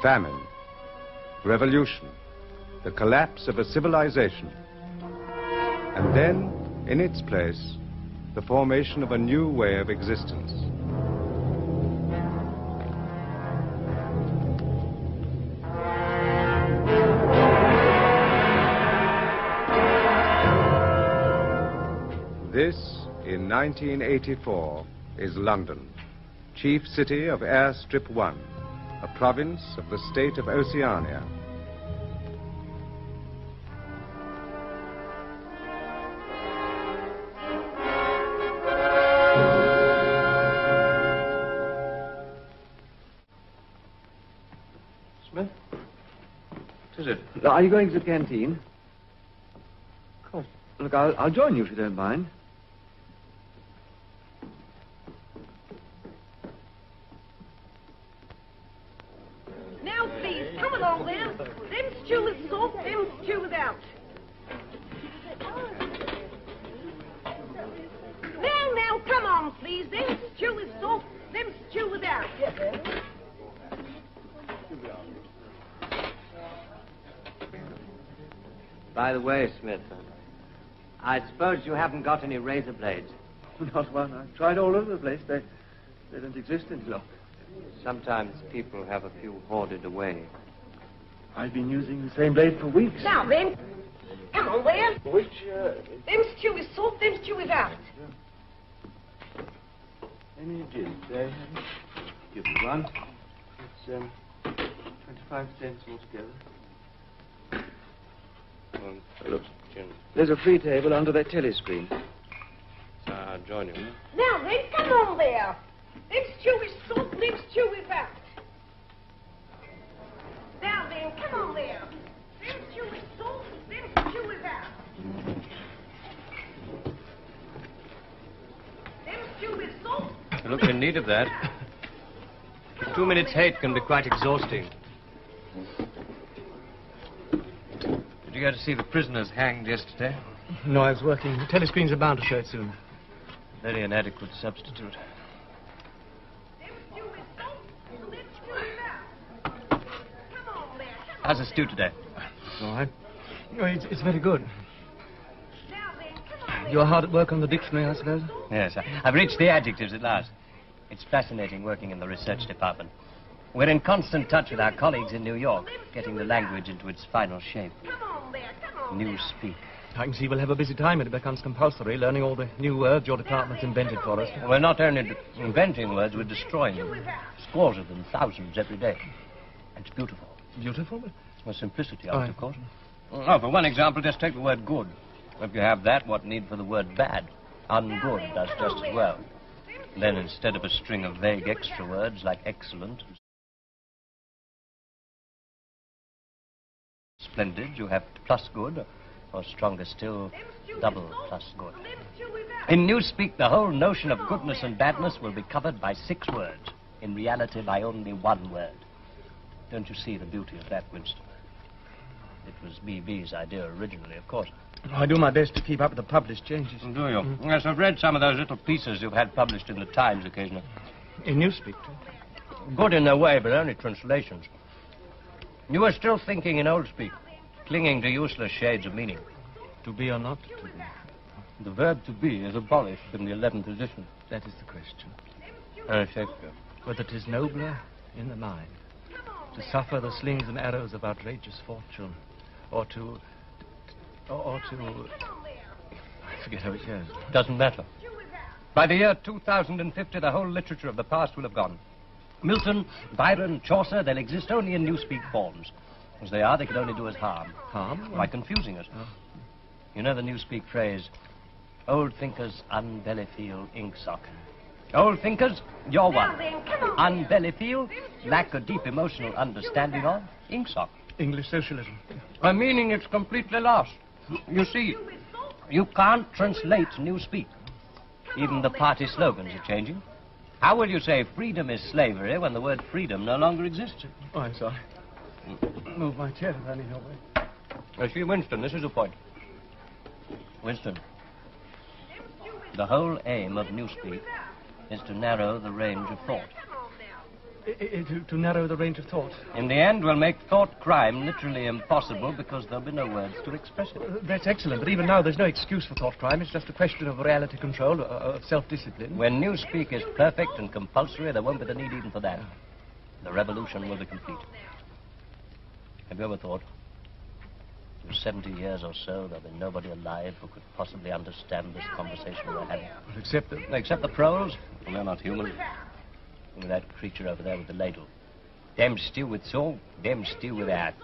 famine, revolution, the collapse of a civilization. And then, in its place, the formation of a new way of existence. This, in 1984, is London, chief city of Airstrip 1, a province of the state of Oceania. Smith? What is it? Are you going to the canteen? Of course. Look, I'll join you if you don't mind. Now, please, come along there. Them stew with salt, them stew without. Now, come on, please. Them stew with salt, them stew without. By the way, Smith, I suppose you haven't got any razor blades. Not one. I've tried all over the place. They don't exist any longer. Sometimes people have a few hoarded away. I've been using the same blade for weeks. Now, then, come on there. Which, Them stew with salt, them stew without. Any gin? They give me one. It's 25 cents altogether. There's a free table under that telescreen. I'll join you. Now, then, come on there. Them stew with salt, them stew without. Now, then, come on there. Them stew with salt, them stew without. Them stew with salt. You look in need of that. 2 minutes hate can be quite exhausting. Did you go to see the prisoners hanged yesterday? No, I was working. The telescreens are bound to show it soon. Very inadequate substitute. Them stew with salt, them stew without. Come on there, come on. How's the stew today? All right. Oh, it's very good. Now, then, come on. You're hard at work on the dictionary, I suppose? Yes, I've reached the adjectives at last. It's fascinating working in the research department. We're in constant touch with our colleagues in New York, getting the language into its final shape. Come on there, come on. New speak. I can see we'll have a busy time when it becomes compulsory, learning all the new words your department's invented for us. We're not only inventing words, we're destroying them. Scores of them, thousands every day. It's beautiful. Beautiful? Well, simplicity of it, of course. Oh, for one example, just take the word good. If you have that, what need for the word bad? Ungood does just as well. Then instead of a string of vague extra words like excellent, splendid, you have plus good, or stronger still, double plus good. In Newspeak, the whole notion of goodness and badness will be covered by 6 words. In reality, by only 1 word. Don't you see the beauty of that, Winston? It was B.B.'s idea originally, of course. I do my best to keep up with the published changes. Do you? Yes, I've read some of those little pieces you've had published in the Times occasionally. In Newspeak, Good in their way, but only translations. You are still thinking in old speak, clinging to useless shades of meaning. to be or not to be. The verb to be is abolished in the 11th edition. That is the question. Shakespeare. Whether 'tis nobler in the mind to suffer the slings and arrows of outrageous fortune, or to... I forget how it goes. Doesn't matter. By the year 2050, the whole literature of the past will have gone. Milton, Byron, Chaucer, they'll exist only in Newspeak forms. As they are, they can only do us harm. Harm? By confusing us. Oh. You know the Newspeak phrase, old thinkers unbelly feel ink sock. Old thinkers, you're one. Unbelly feel, lack a deep emotional understanding of ink sock. English socialism. A meaning it's completely lost. You see, you can't translate Newspeak. Even the party slogans are changing. How will you say freedom is slavery when the word freedom no longer exists? Oh, I'm sorry. Move my chair if I need your way. See, Winston, this is the point. Winston, the whole aim of Newspeak is to narrow the range of thought. To narrow the range of thought. In the end, we'll make thought crime literally impossible because there'll be no words to express it. That's excellent, but even now there's no excuse for thought crime. It's just a question of reality control, of self-discipline. When newspeak is perfect and compulsory, there won't be the need even for that. The revolution will be complete. Have you ever thought, in 70 years or so, there'll be nobody alive who could possibly understand this conversation we're having? Well, except the proles? Well, they're not human. Look at that creature over there with the ladle. Them stew with salt, them stew with that.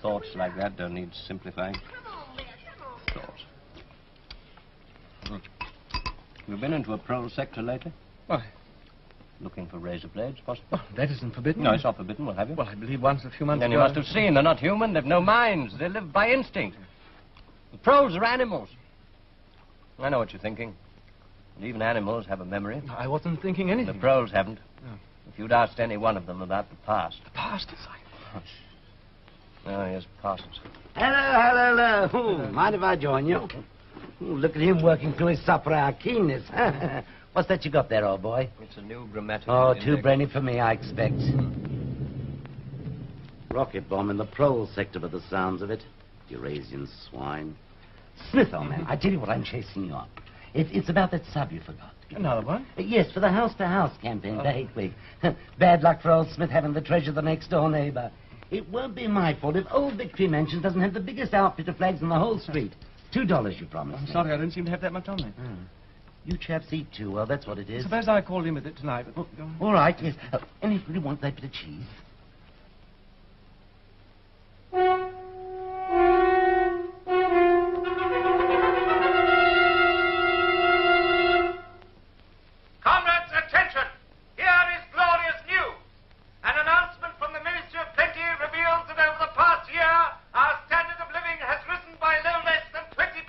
Thoughts like that don't need simplifying. Thoughts. Have you been into a prole sector lately? Why? Looking for razor blades, possibly? Oh, that isn't forbidden. No, it's not forbidden. Well, have you? Well, I believe once a few months Then ago... you must have seen. They're not human. They've no minds. They live by instinct. The proles are animals. I know what you're thinking. And even animals have a memory. I wasn't thinking anything. The proles haven't. No. If you'd asked any one of them about the past. The past is like... Oh, here's Parsons. Hello. Ooh, mind if I join you? Ooh, look at him working through his supper keenness. What's that you got there, old boy? It's a new grammatical Oh, index. too brainy for me, I expect. Rocket bomb in the prole sector by the sounds of it. Eurasian swine. Smith, old man, I tell you what I'm chasing you up. It's about that sub you forgot. Another one? Yes, for the house-to-house campaign for Hate Week. Bad luck for old Smith having the treasure of the next-door neighbor. It won't be my fault if old Victory Mansion doesn't have the biggest outfit of flags in the whole street. $2 you promised. I'm sorry, I don't seem to have that much on me. You chaps eat too well, that's what it is. Suppose I called in with it tonight. But... All right, yes. Anybody want that bit of cheese? Comrades, attention! Here is glorious news. An announcement from the Ministry of Plenty reveals that over the past year, our standard of living has risen by no less than 20%.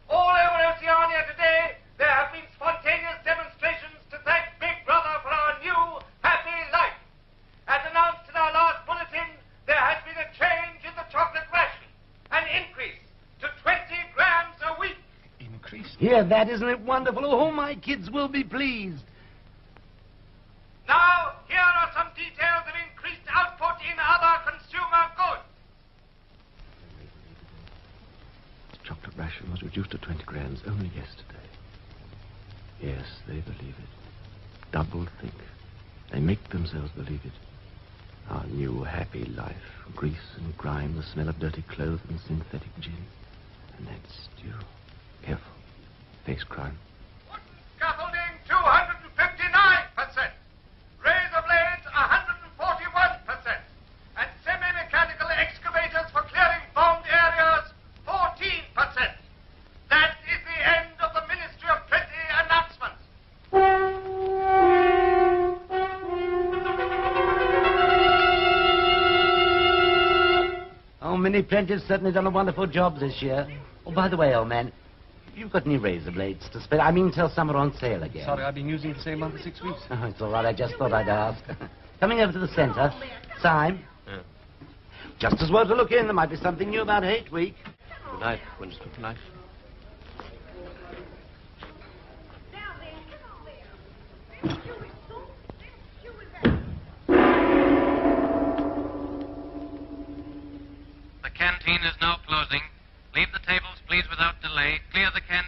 All over Oceania today, there have been spontaneous demonstrations to thank Big Brother for our new, happy life. As announced in our last bulletin, there has been a change in the chocolate ration, an increase to 20 grams a week. Increase? Hear that, isn't it wonderful? Oh, my kids will be pleased. Now, here are some details of increased output in other consumer goods. The chocolate ration was reduced to 20 grams only yesterday. Yes, they believe it. Double think. They make themselves believe it. Our new happy life. Grease and grime, the smell of dirty clothes and synthetic gin. And that stew. Careful. Face crime. Wooden scaffolding, 259%. Razor blades, 141%. And semi-mechanical excavators for clearing bombed areas, 14%. That is the end of the Ministry of Plenty announcements. Oh, Minnie Plenty's certainly done a wonderful job this year. Oh, by the way, old man, you've got any razor blades to spare? I mean, till some are on sale again. Sorry, I've been using the same one for 6 weeks. Oh, it's all right. I just thought I'd ask. Coming over to the center. Syme. Yeah. Just as well to look in. There might be something new about Hate Week. Good night, Winston. Good night. Now then, come on there. Them chewy soup, them chewy The canteen is now closing. Leave the tables, please, without delay. Clear the canteen.